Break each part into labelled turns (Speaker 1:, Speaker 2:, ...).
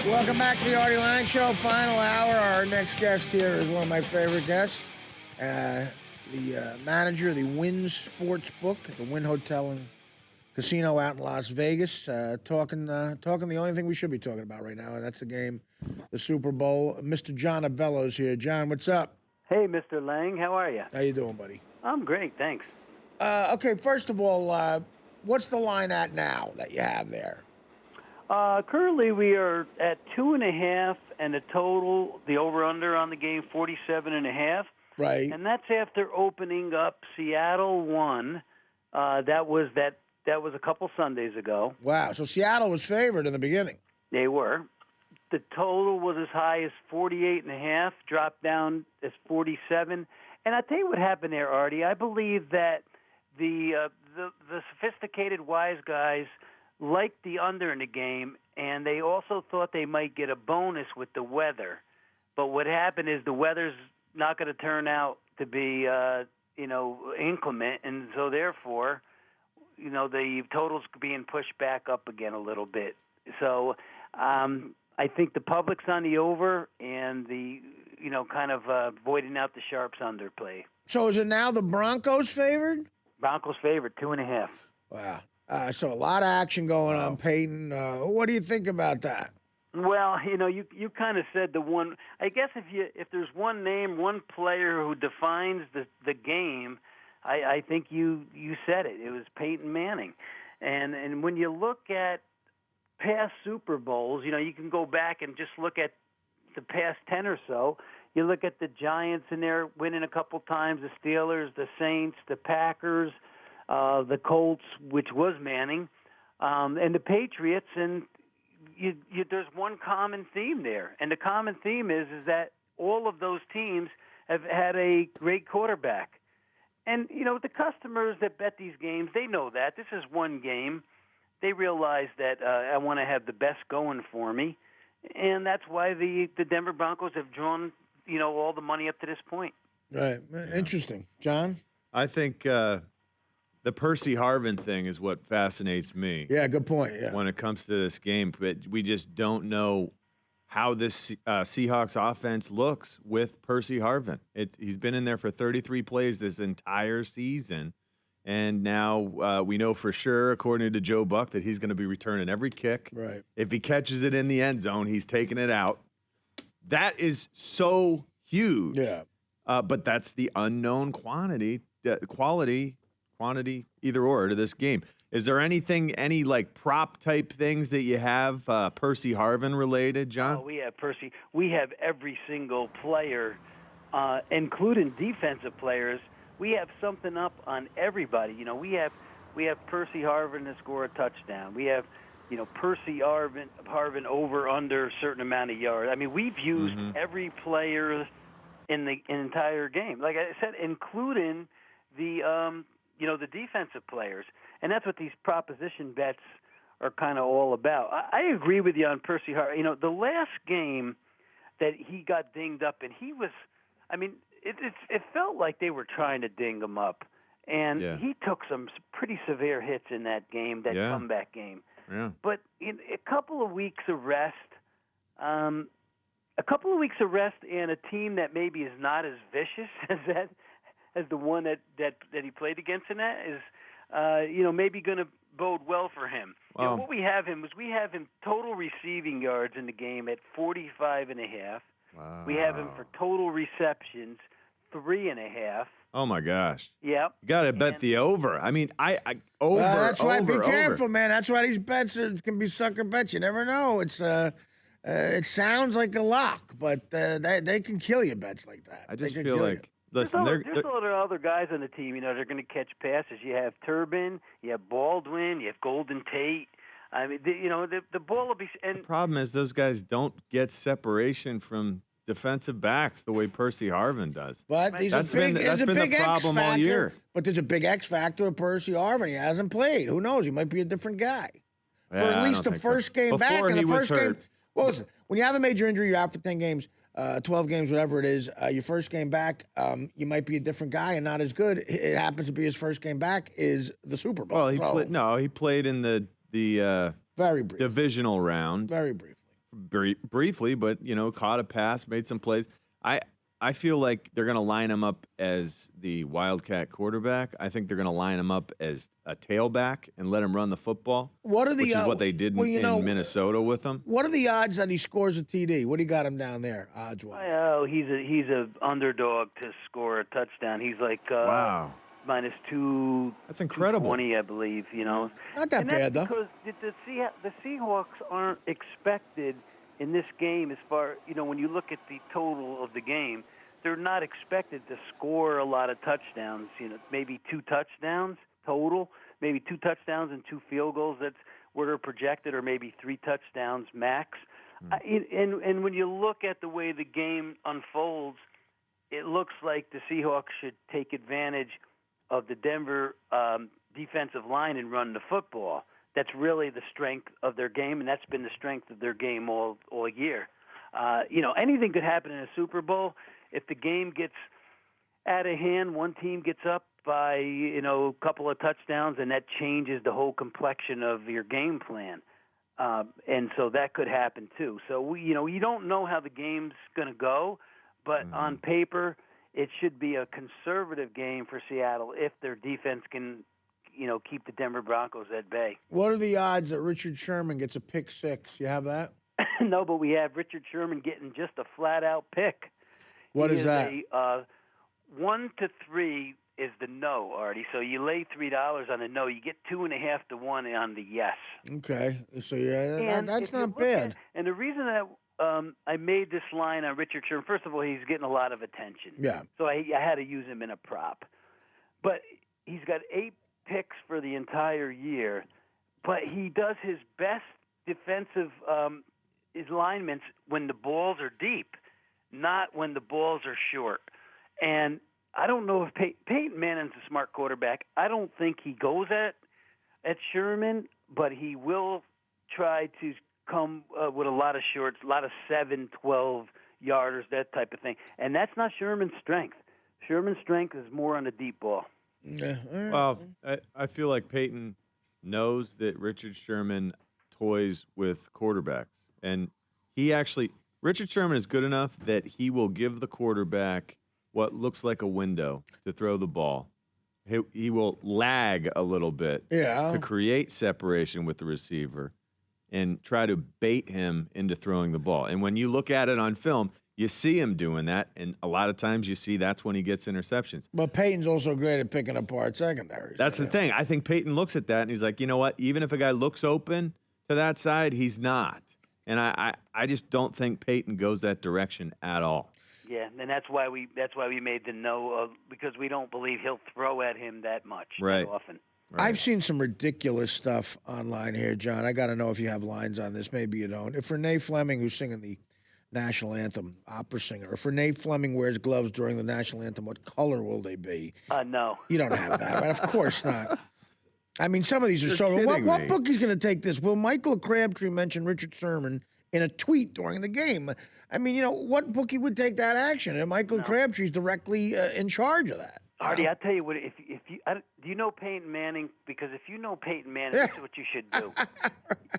Speaker 1: Welcome back to the Artie Lange Show, final hour. Our next guest here is one of my favorite guests, the manager of the Wynn Sportsbook at the Wynn Hotel and Casino out in Las Vegas, talking the only thing we should be talking about right now, and that's the game, the Super Bowl. Mr. John Avello's here. John, what's up?
Speaker 2: Hey, Mr. Lange, how are you?
Speaker 1: How you doing, buddy?
Speaker 2: I'm great, thanks.
Speaker 1: Okay, first of all, what's the line at now that you have there?
Speaker 2: Currently, we are at 2.5, and the total, the over/under on the game, 47.5.
Speaker 1: Right.
Speaker 2: And that's after opening up Seattle 1. That was a couple Sundays ago.
Speaker 1: Wow. So Seattle was favored in the beginning.
Speaker 2: They were. The total was as high as 48.5, dropped down as 47. And I'll tell you what happened there, Artie. I believe that the sophisticated wise guys liked the under in the game, and they also thought they might get a bonus with the weather. But what happened is the weather's not going to turn out to be, inclement, and so therefore, the total's being pushed back up again a little bit. So I think the public's on the over, and the kind of voiding out the sharps underplay.
Speaker 1: So is it now the Broncos favored?
Speaker 2: Broncos favored, 2.5.
Speaker 1: Wow. So a lot of action going on, Peyton. What do you think about that?
Speaker 2: Well, you kind of said the one. I guess if there's one name, one player who defines the game, I think you said it. It was Peyton Manning, and when you look at past Super Bowls, you can go back and just look at the past 10 or so. You look at the Giants and they're winning a couple times, the Steelers, the Saints, the Packers, the Colts, which was Manning, and the Patriots, and there's one common theme there, and the common theme is that all of those teams have had a great quarterback. And, the customers that bet these games, they know that. This is one game. They realize that I want to have the best going for me, and that's why the Denver Broncos have drawn, all the money up to this point.
Speaker 1: Right. Interesting. John?
Speaker 3: I think the Percy Harvin thing is what fascinates me.
Speaker 1: Yeah, good point. Yeah.
Speaker 3: When it comes to this game, but we just don't know how this Seahawks offense looks with Percy Harvin. He's been in there for 33 plays this entire season, and now we know for sure, according to Joe Buck, that he's going to be returning every kick.
Speaker 1: Right.
Speaker 3: If he catches it in the end zone, he's taking it out. That is so huge.
Speaker 1: Yeah.
Speaker 3: But that's the unknown quality, either or to this game. Is there any like prop type things that you have Percy Harvin related, John?
Speaker 2: Oh, we have Percy. We have every single player, including defensive players. We have something up on everybody. We have Percy Harvin to score a touchdown. We have, Percy Harvin over under a certain amount of yards. I mean, we've used every player in the entire game. Like I said, including the the defensive players. And that's what these proposition bets are kind of all about. I agree with you on Percy Harvin. The last game that he got dinged up, and he was, it felt like they were trying to ding him up. And he took some pretty severe hits in that game, that comeback game.
Speaker 3: Yeah.
Speaker 2: But in a couple of weeks of rest, and a team that maybe is not as vicious as the one that he played against in that is, maybe going to bode well for him. What we have him total receiving yards in the game at 45.5.
Speaker 3: Wow.
Speaker 2: We have him for total receptions 3.5.
Speaker 3: Oh my gosh.
Speaker 2: Yep.
Speaker 3: You got to bet the over. I mean, I over.
Speaker 1: That's why be careful,
Speaker 3: over.
Speaker 1: man. That's why these bets can be sucker bets. You never know. It's it sounds like a lock, but they can kill you bets like that.
Speaker 3: I just feel like. Listen,
Speaker 2: there's other guys on the team, they're going to catch passes. You have Turbin, you have Baldwin, you have Golden Tate. I mean, the ball will be. And
Speaker 3: the problem is those guys don't get separation from defensive backs the way Percy Harvin does.
Speaker 1: But
Speaker 3: that's been the problem all year.
Speaker 1: But there's a big X factor of Percy Harvin. He hasn't played. Who knows? He might be a different guy. For at least the first game back.
Speaker 3: Before he was hurt.
Speaker 1: Well, listen, when you have a major injury, you're out for 10 games. 12 games, whatever it is, your first game back, you might be a different guy and not as good. It happens to be his first game back is the Super Bowl.
Speaker 3: Well, he played in the
Speaker 1: very brief.
Speaker 3: divisional round.
Speaker 1: Very briefly.
Speaker 3: briefly, but caught a pass, made some plays. I feel like they're going to line him up as the Wildcat quarterback. I think they're going to line him up as a tailback and let him run the football. Which is what they did in Minnesota with him.
Speaker 1: What are the odds that he scores a TD? What do you got him down there, odds-wise?
Speaker 2: Oh, he's a underdog to score a touchdown. He's like
Speaker 3: wow.
Speaker 2: -2.
Speaker 3: That's incredible.
Speaker 2: 220, I believe.
Speaker 1: Not that bad though.
Speaker 2: Because the Seahawks aren't expected in this game, as far when you look at the total of the game, they're not expected to score a lot of touchdowns. Maybe 2 touchdowns total, maybe 2 touchdowns and 2 field goals. That's where they're projected, or maybe 3 touchdowns max. And when you look at the way the game unfolds, it looks like the Seahawks should take advantage of the Denver defensive line and run the football. That's really the strength of their game, and that's been the strength of their game all year. Anything could happen in a Super Bowl. If the game gets out of hand, one team gets up by a couple of touchdowns, and that changes the whole complexion of your game plan. And so that could happen too. So you don't know how the game's going to go, but on paper, it should be a conservative game for Seattle if their defense can keep the Denver Broncos at bay.
Speaker 1: What are the odds that Richard Sherman gets a pick 6? You have that?
Speaker 2: No, but we have Richard Sherman getting just a flat-out pick.
Speaker 1: What is that?
Speaker 2: 1 to 3 is the no, Artie. So you lay $3 on the no. You get 2.5 to 1 on the yes.
Speaker 1: Okay. So that's not bad.
Speaker 2: And the reason that I made this line on Richard Sherman, first of all, he's getting a lot of attention.
Speaker 1: Yeah.
Speaker 2: So I had to use him in a prop. But he's got 8 picks for the entire year, but he does his best defensive alignments when the balls are deep, not when the balls are short. And I don't know if Peyton Manning's a smart quarterback. I don't think he goes at Sherman, but he will try to come with a lot of shorts, a lot of 7, 12 yarders, that type of thing. And that's not Sherman's strength. Sherman's strength is more on the deep ball.
Speaker 1: Yeah. Right.
Speaker 3: Well, I feel like Peyton knows that Richard Sherman toys with quarterbacks. And Richard Sherman is good enough that he will give the quarterback what looks like a window to throw the ball. He will lag a little bit to create separation with the receiver and try to bait him into throwing the ball. And when you look at it on film, you see him doing that, and a lot of times you see that's when he gets interceptions.
Speaker 1: But Peyton's also great at picking apart secondaries.
Speaker 3: That's the thing. I think Peyton looks at that, and he's like, you know what? Even if a guy looks open to that side, he's not. And I just don't think Peyton goes that direction at all.
Speaker 2: Yeah, and that's why we made the no, because we don't believe he'll throw at him that much that often.
Speaker 1: Right. I've seen some ridiculous stuff online here, John. I got to know if you have lines on this. Maybe you don't. If Renee Fleming, who's singing the national anthem, opera singer, if Renee Fleming wears gloves during the national anthem, what color will they be?
Speaker 2: No.
Speaker 1: You don't have that, right? Of course not. I mean, some of these are so. What book is going to take this? Will Michael Crabtree mention Richard Sherman in a tweet during the game? I mean, what bookie would take that action? And Michael Crabtree's directly in charge of that.
Speaker 2: Artie, I'll tell you what. If you do you know Peyton Manning? Because if you know Peyton Manning, this is what you should do.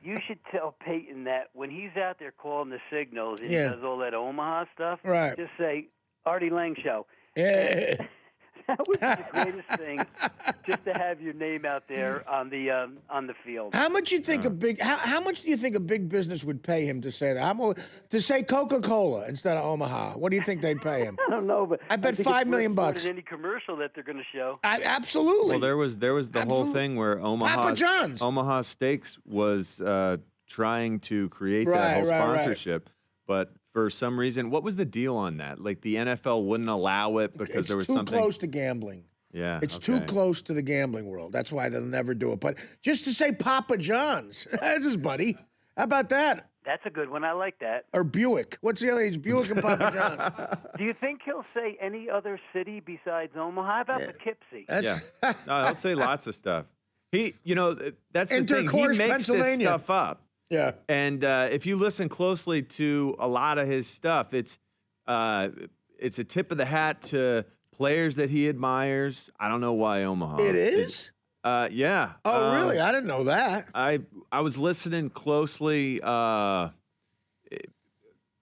Speaker 2: You should tell Peyton that when he's out there calling the signals and he does all that Omaha stuff, just say Artie Lange show.
Speaker 1: Yeah.
Speaker 2: That was the greatest thing, just to have your name out there on the field.
Speaker 1: How much you think How much do you think a big business would pay him to say that? To say Coca-Cola instead of Omaha? What do you think they'd pay him?
Speaker 2: I don't know, but
Speaker 1: I bet $5 million bucks.
Speaker 2: In any commercial that they're going to show.
Speaker 1: Absolutely.
Speaker 3: Well, there was the whole thing where Omaha Steaks was trying to create that whole sponsorship, but for some reason, what was the deal on that? Like the NFL wouldn't allow it because there was something.
Speaker 1: It's too close to gambling.
Speaker 3: Yeah.
Speaker 1: It's too close to the gambling world. That's why they'll never do it. But just to say Papa John's, that's his buddy. How about that?
Speaker 2: That's a good one. I like that.
Speaker 1: Or Buick. What's the other age? Buick and Papa John's.
Speaker 2: Do you think he'll say any other city besides Omaha? How about Poughkeepsie?
Speaker 3: No, he'll say lots of stuff. That's the thing. He makes this stuff up.
Speaker 1: Yeah.
Speaker 3: And if you listen closely to a lot of his stuff, it's a tip of the hat to players that he admires. I don't know why Omaha.
Speaker 1: It is?
Speaker 3: Yeah.
Speaker 1: Oh, really? I didn't know that.
Speaker 3: I was listening closely.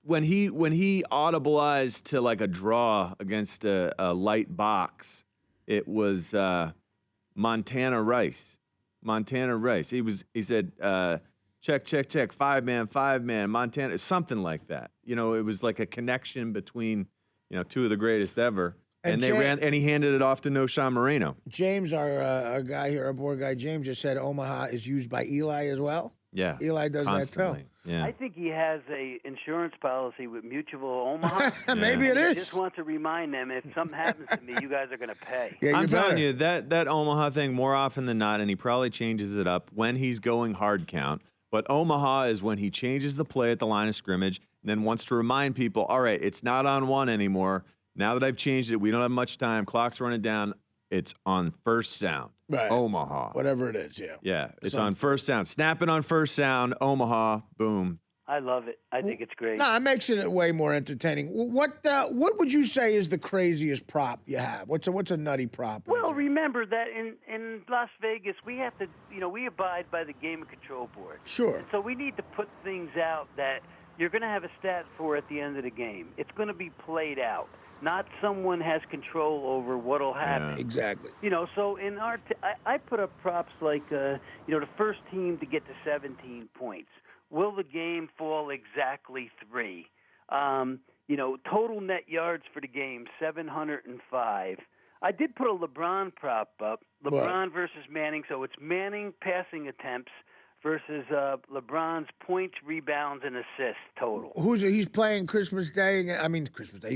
Speaker 3: when he audibilized to like a draw against a light box, it was Montana Rice. He said check 5-man Montana, something like that. You know, it was like a connection between, you know, two of the greatest ever. And he handed it off to Noshan Moreno.
Speaker 1: James, our guy here, our board guy, James just said Omaha is used by Eli as well.
Speaker 3: Yeah,
Speaker 1: Eli does
Speaker 3: constantly.
Speaker 1: that too.
Speaker 3: Yeah.
Speaker 2: I think he has a insurance policy with Mutual Omaha.
Speaker 1: Maybe it is.
Speaker 2: I just want to remind them, if something happens to me, you guys are going to pay.
Speaker 1: Yeah,
Speaker 3: I'm telling you, that Omaha thing, more often than not, and he probably changes it up when he's going hard count, but Omaha is when he changes the play at the line of scrimmage and then wants to remind people, all right, it's not on one anymore. Now that I've changed it, we don't have much time. Clock's running down. It's on first sound.
Speaker 1: Right.
Speaker 3: Omaha.
Speaker 1: Whatever it is, yeah.
Speaker 3: Yeah, it's on first sound. Snap it on first sound. Omaha. Boom.
Speaker 2: I love it. I think it's great.
Speaker 1: No, it makes it way more entertaining. What would you say is the craziest prop you have? What's a nutty prop?
Speaker 2: Well, remember that in Las Vegas, we have to, we abide by the Game and Control Board.
Speaker 1: Sure.
Speaker 2: And so we need to put things out that you're going to have a stat for at the end of the game. It's going to be played out. Not someone has control over what'll happen.
Speaker 1: Yeah. Exactly.
Speaker 2: So in I put up props like, the first team to get to 17 points. Will the game fall exactly 3? Total net yards for the game, 705. I did put a LeBron prop up, LeBron versus Manning. So it's Manning passing attempts versus LeBron's points, rebounds, and assists total.
Speaker 1: He's playing Christmas Day? I mean, Christmas Day.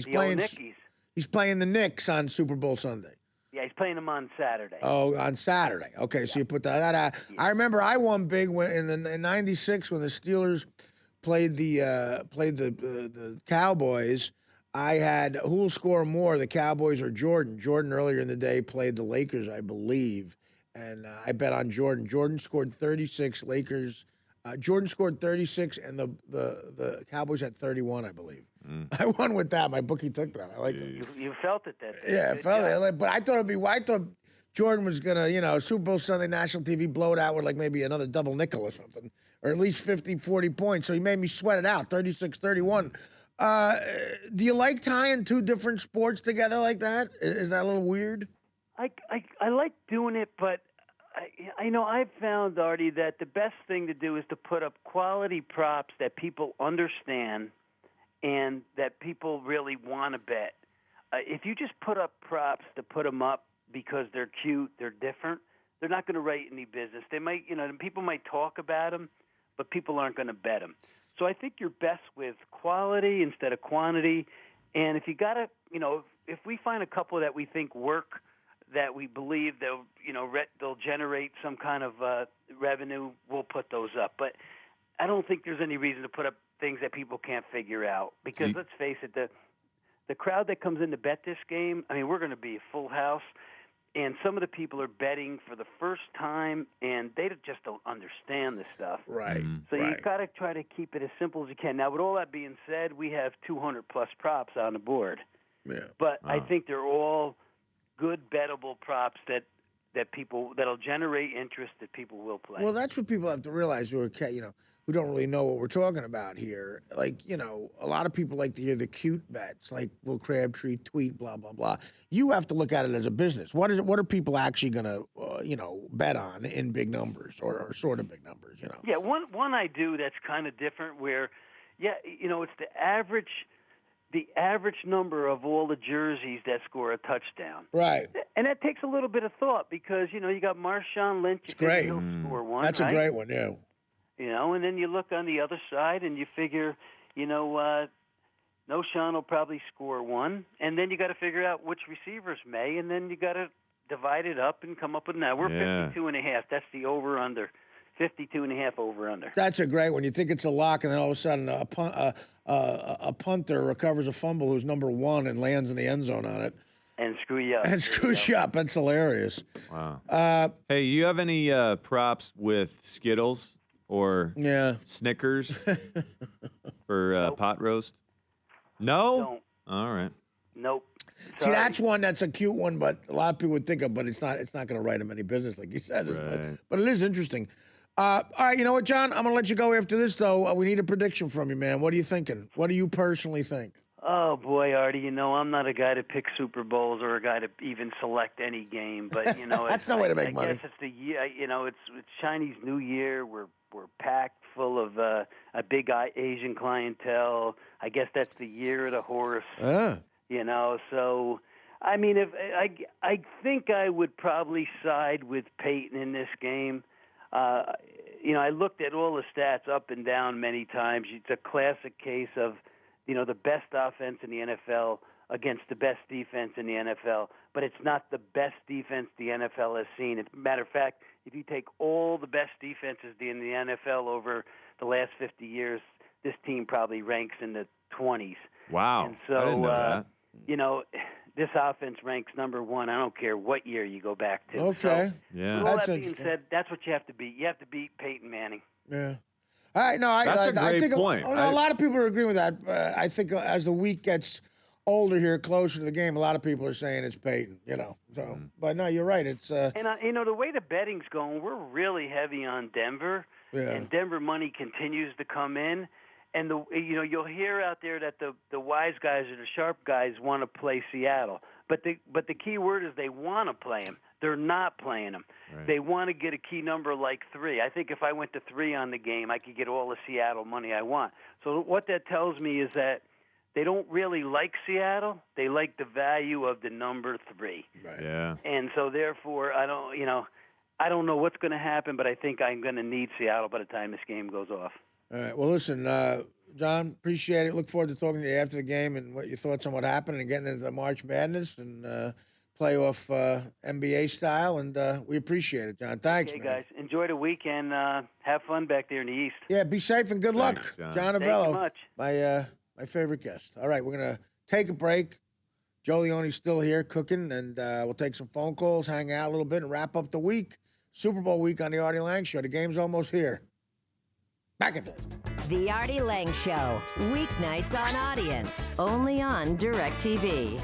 Speaker 1: He's playing the Knicks on Super Bowl Sunday.
Speaker 2: Yeah, he's playing them on Saturday.
Speaker 1: Oh, on Saturday. Okay, so you put that out. Yeah. I remember I won big in '96 when the Steelers played the Cowboys. I had who will score more, the Cowboys or Jordan. Jordan earlier in the day played the Lakers, I believe, and I bet on Jordan. Jordan scored 36. Jordan scored 36, and the Cowboys had 31, I believe. I won with that. My bookie took that. I like it.
Speaker 2: You felt it that day.
Speaker 1: Yeah, I felt it. But I thought Jordan was gonna, Super Bowl Sunday, national TV, blow it out with like maybe another double nickel or something, or at least 50, 40 points. So he made me sweat it out, 36-31. Do you like tying two different sports together like that? Is that a little weird?
Speaker 2: I like doing it, but I've found, Artie, that the best thing to do is to put up quality props that people understand and that people really want to bet. If you just put up props to put them up because they're cute, they're different, they're not going to write any business. They might, people might talk about them, but people aren't going to bet them. So I think you're best with quality instead of quantity. And if you got to, if we find a couple that we think work, that we believe they'll generate some kind of revenue, we'll put those up. But I don't think there's any reason to put up things that people can't figure out. Because let's face it, the crowd that comes in to bet this game, we're going to be a full house. And some of the people are betting for the first time, and they just don't understand this stuff.
Speaker 1: Right.
Speaker 2: So you've got to try to keep it as simple as you can. Now, with all that being said, we have 200-plus props on the board.
Speaker 1: Yeah.
Speaker 2: But I think they're all good bettable props that'll generate interest that people will play.
Speaker 1: Well, that's what people have to realize who don't really know what we're talking about here. Like, a lot of people like to hear the cute bets, like Will Crabtree tweet, blah, blah, blah. You have to look at it as a business. What are people actually going to, bet on in big numbers or sort of big numbers,
Speaker 2: Yeah, one I do that's kind of different where, it's the average number of all the jerseys that score a touchdown.
Speaker 1: Right.
Speaker 2: And that takes a little bit of thought because, you got Marshawn Lynch.
Speaker 1: It's great.
Speaker 2: He'll score one,
Speaker 1: That's
Speaker 2: right?
Speaker 1: a great one, yeah.
Speaker 2: And then you look on the other side and you figure, Noshawn will probably score one. And then you got to figure out which receivers may. And then you got to divide it up and come up with now. We're 52.5. That's the over-under. 52.5 over-under.
Speaker 1: That's a great one. You think it's a lock, and then all of a sudden a punter recovers a fumble who's number 1 and lands in the end zone on it.
Speaker 2: And screw you up.
Speaker 1: And screws you up. That's hilarious.
Speaker 3: Wow. Hey, you have any props with Skittles or Snickers for pot roast? No?
Speaker 2: Don't.
Speaker 3: All right.
Speaker 2: Nope. Sorry.
Speaker 1: See, that's one that's a cute one, but a lot of people would think of, but it's not going to write him any business, like he says.
Speaker 3: Right.
Speaker 1: But it is interesting. All right, you know what, John? I'm going to let you go after this, though. We need a prediction from you, man. What are you thinking? What do you personally think?
Speaker 2: Oh, boy, Artie, I'm not a guy to pick Super Bowls or a guy to even select any game. But,
Speaker 1: That's no way to make money.
Speaker 2: I guess it's the year, it's Chinese New Year. We're packed full of a big Asian clientele. I guess that's the year of the horse. So, I mean, if I think I would probably side with Peyton in this game. I looked at all the stats up and down many times. It's a classic case of, the best offense in the NFL against the best defense in the NFL, but it's not the best defense the NFL has seen. As a matter of fact, if you take all the best defenses in the NFL over the last 50 years, this team probably ranks in the 20s.
Speaker 3: Wow.
Speaker 2: And so,
Speaker 3: I didn't know that.
Speaker 2: This offense ranks number one. I don't care what year you go back to.
Speaker 1: Okay.
Speaker 2: So,
Speaker 3: Yeah.
Speaker 2: with all that being said, that's what you have to beat. You have to beat Peyton Manning.
Speaker 1: Yeah. All right. No,
Speaker 3: That's a great
Speaker 1: I think
Speaker 3: point.
Speaker 1: A lot of people are agreeing with that. I think as the week gets older here, closer to the game, a lot of people are saying it's Peyton. So, but no, you're right. It's
Speaker 2: and the way the betting's going, we're really heavy on Denver, and Denver money continues to come in. And you'll hear out there that the wise guys or the sharp guys want to play Seattle, but the key word is they want to play them. They're not playing them.
Speaker 3: Right.
Speaker 2: They want to get a key number like 3. I think if I went to 3 on the game, I could get all the Seattle money I want. So what that tells me is that they don't really like Seattle. They like the value of the number 3.
Speaker 1: right.
Speaker 3: Yeah.
Speaker 2: And so therefore, I don't know what's going to happen, but I think I'm going to need Seattle by the time this game goes off.
Speaker 1: All right. Well, listen, John, appreciate it. Look forward to talking to you after the game and what your thoughts on what happened and getting into March Madness and playoff NBA style. And we appreciate it, John. Thanks,
Speaker 2: Okay,
Speaker 1: man.
Speaker 2: guys. Enjoy the weekend. Have fun back there in the East.
Speaker 1: Yeah, be safe and good
Speaker 3: Thanks,
Speaker 1: luck.
Speaker 3: John.
Speaker 1: Avello,
Speaker 2: Thank you much.
Speaker 1: my favorite guest. All right, we're going to take a break. Joe Leone's still here cooking, and we'll take some phone calls, hang out a little bit, and wrap up the week. Super Bowl week on the Artie Lange Show. The game's almost here. Back at this.
Speaker 4: The Artie Lange Show, weeknights on Audience, only on DirecTV.